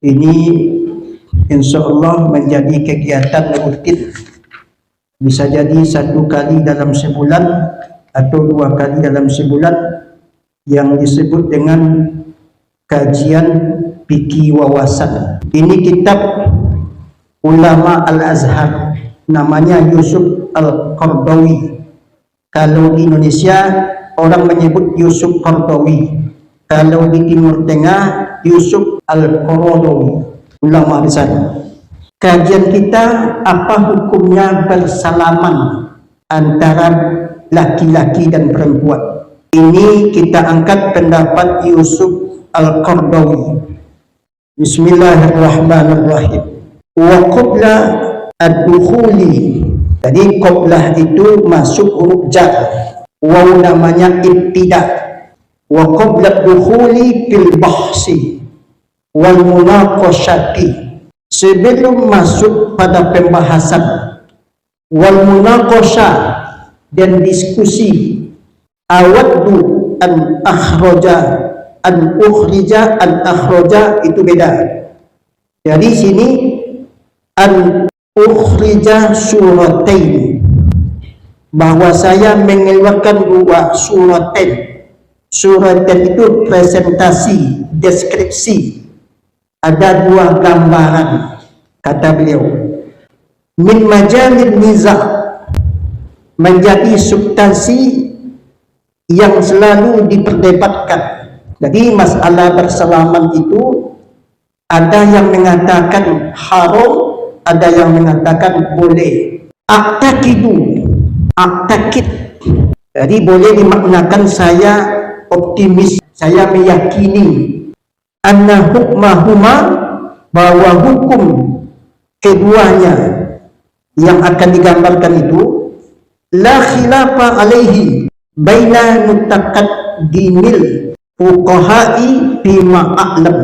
Ini insya Allah menjadi kegiatan rutin. Bisa jadi 1 kali dalam sebulan atau 2 kali dalam sebulan, yang disebut dengan kajian fikih wawasan. Ini kitab ulama Al-Azhar, namanya Yusuf Al-Qaradawi. Kalau di Indonesia orang menyebut Yusuf Qaradawi, kalau di Timur Tengah Yusuf Al-Qaradawi, ulama besar. Kajian kita, apa hukumnya bersalaman antara laki-laki dan perempuan. Ini kita angkat pendapat Yusuf Al-Qaradawi. Bismillahirrahmanirrahim. Wa qabla ad-dukhuli. Jadi qablah itu masuk huruf jar. Waw namanya ibtida. Wa qabla ad-dukhuli fil bahsi wal munaqashati. Sebelum masuk pada pembahasan wal munaqashah dan diskusi, awaddu an akhrija itu beda. Jadi sini an ukhrija suratain, bahwa saya mengeluarkan 2 suratain. Suratain itu presentasi, deskripsi. Ada 2 gambaran, kata beliau. Min majalin nizah, menjadi substansi yang selalu diperdebatkan. Jadi masalah bersalaman itu ada yang mengatakan haram, ada yang mengatakan boleh. Aktakid. Jadi boleh dimaknakan saya optimis, saya meyakini anna hukmahuma, bahwa hukum keduanya yang akan digambarkan itu la khilafa alaihi baina mutaqaddimil fuqaha'i bima a'lam,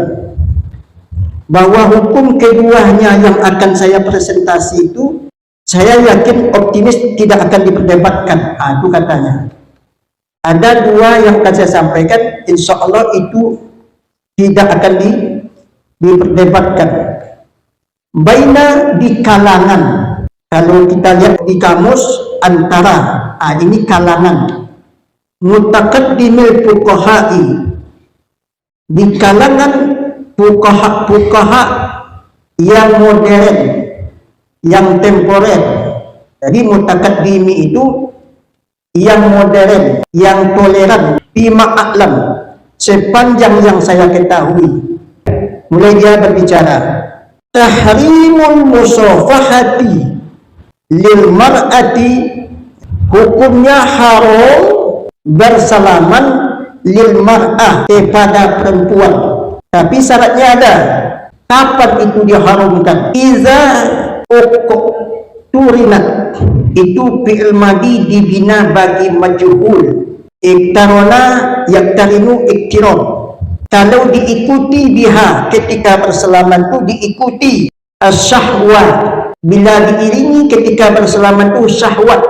bahwa hukum keduanya yang akan saya presentasi itu saya yakin optimis tidak akan diperdebatkan. Itu katanya. Ada 2 yang akan saya sampaikan, insya Allah itu tidak akan diperdebatkan. Baina, di kalangan. Kalau kita lihat di kamus, antara. Ini kalangan. Mutaqaddimil fuqaha'i, di kalangan fuqaha yang modern, yang temporer. Jadi mutaqaddimi itu yang modern, yang toleran. Bima a'lam, sepanjang yang saya ketahui. Mulai dia berbicara, tahrimul musafahati lil mar'ati, hukumnya haram bersalaman lil mar'ah, kepada perempuan. Tapi syaratnya ada. Kapan itu diharamkan? Iza turinat, itu fi'il madi dibina bagi majhul. Iktarona yaktarinu iktiron, kalau diikuti biha, ketika bersalaman itu diikuti syahwat, bila diiringi ketika bersalaman itu syahwat,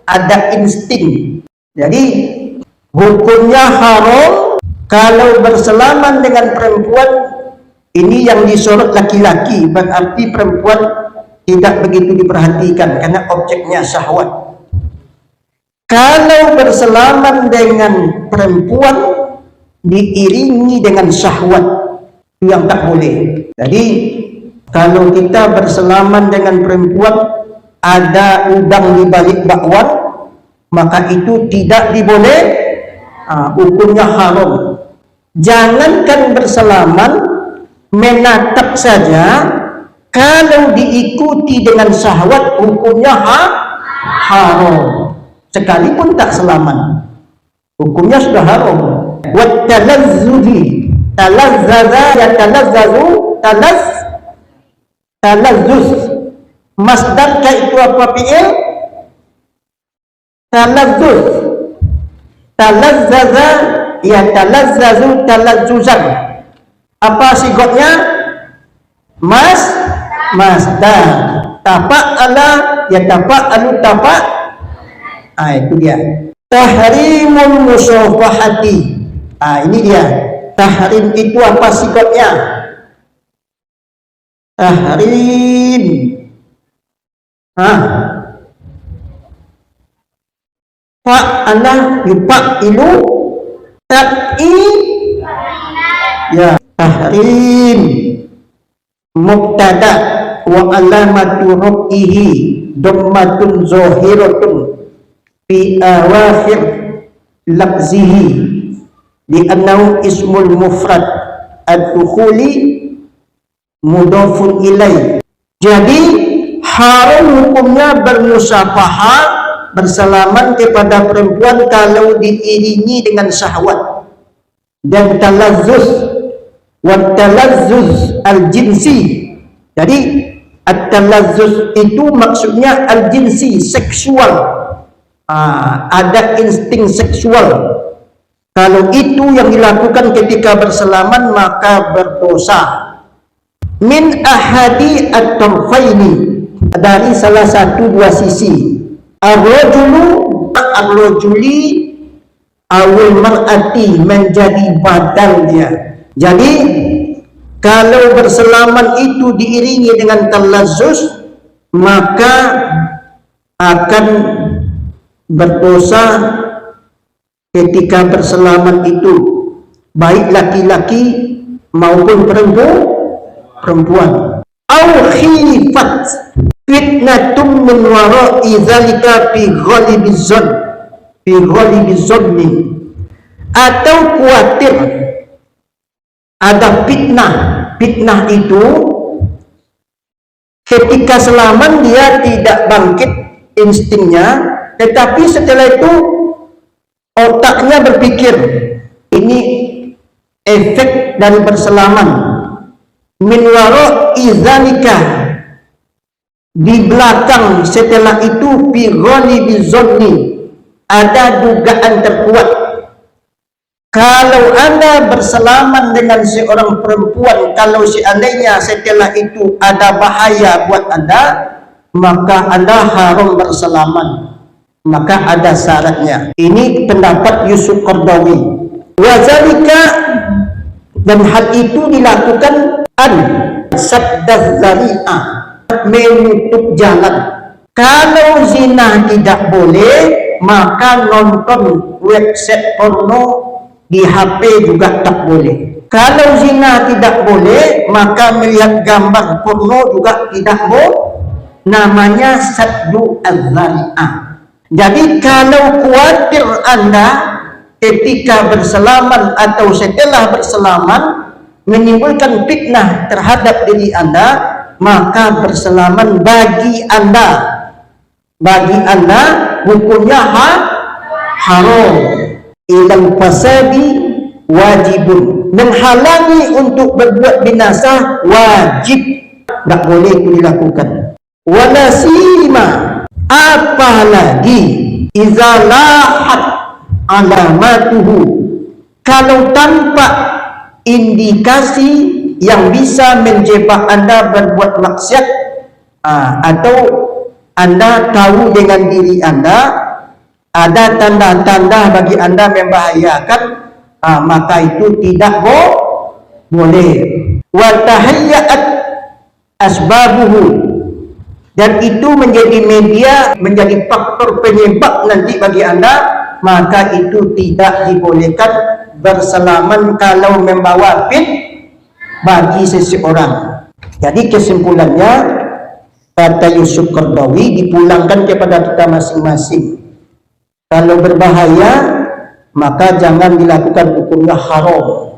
ada insting. Jadi hukumnya haram kalau bersalaman dengan perempuan. Ini yang disorot laki-laki, berarti perempuan tidak begitu diperhatikan karena objeknya syahwat. Kalau bersalaman dengan perempuan diiringi dengan syahwat, itu yang tak boleh. Jadi kalau kita bersalaman dengan perempuan ada udang di balik bakwan, maka itu tidak diboleh, hukumnya haram. Jangankan bersalaman, menatap saja kalau diikuti dengan syahwat, hukumnya haram. Sekalipun tak selaman, hukumnya sudah haram. Wat talazzuzi, talazzaza ya talazzazu, talazzuz. Masdar itu apa fi'il? Talazzuz. Talazzaza ya talazzazu, talazzuzan. Apa sigotnya? Masdar. Tafa'ala ya tafa'alu tafa'. Itu dia. Tahrimul musafahati. Ini dia. Tahrim itu apa sifatnya? tahrim. Fa'ala yufa'ilu tab'i ya tahrim mubtada wa alamatu raf'ihi dhammatun zahiratun fi awakhir lafzihi li'annahu ismul mufrad ad-dukhuli mudhafun ilaih. Jadi haram hukumnya bermusafahah, bersalaman kepada perempuan kalau diiringi dengan syahwat dan talazzuz wa talazzuz al-jinsi. Jadi at-talazzuz itu maksudnya al-jinsi, seksual. Ada insting seksual. Kalau itu yang dilakukan ketika bersalaman maka berdosa. Min ahadi at-tarfaini, dari salah satu dua sisi. Ar-rajuli awil mar'ati, menjadi badal dia. Jadi kalau bersalaman itu diiringi dengan talazzuz maka akan berdosa ketika bersalaman itu, baik laki-laki maupun perempuan. Au khifat fitnatum min wara'i dzalika fi ghalibiz zanni, atau khawatir ada fitnah itu ketika selaman dia tidak bangkit instingnya, tetapi setelah itu otaknya berpikir. Ini efek dari bersalaman. Min wara'i dzalika, di belakang setelah itu, fi ghalibiz zanni, ada dugaan terkuat. Kalau Anda bersalaman dengan seorang perempuan, kalau seandainya setelah itu ada bahaya buat Anda, maka Anda haram bersalaman. Maka ada syaratnya. Ini pendapat Yusuf Qaradawi. Wazalika, dan hal itu dilakukan saddaz zari'ah, menutup jalan. Kalau zina tidak boleh, maka nonton website porno di HP juga tak boleh. Kalau zina tidak boleh, maka melihat gambar porno juga tidak boleh. Namanya saddu az-zari'ah. Jadi kalau khawatir Anda ketika bersalaman atau setelah bersalaman menimbulkan fitnah terhadap diri Anda, maka bersalaman bagi Anda hukumnya haram. Ilal fasadi wajibun, menghalangi untuk berbuat binasa wajib, tak boleh itu dilakukan. Wala sima, apalagi iza lahat alamatuhu, kalau tampak indikasi yang bisa menjebak Anda berbuat maksiat, atau Anda tahu dengan diri Anda ada tanda-tanda bagi Anda membahayakan, maka itu tidak boleh. Wa tahayyat asbabuhu, dan itu menjadi media, menjadi faktor penyebab nanti bagi Anda, maka itu tidak dibolehkan bersalaman kalau membawa bagi seseorang. Jadi kesimpulannya, kata Yusuf Qaradawi, dipulangkan kepada kita masing-masing. Kalau berbahaya, maka jangan dilakukan, hukumnya haram.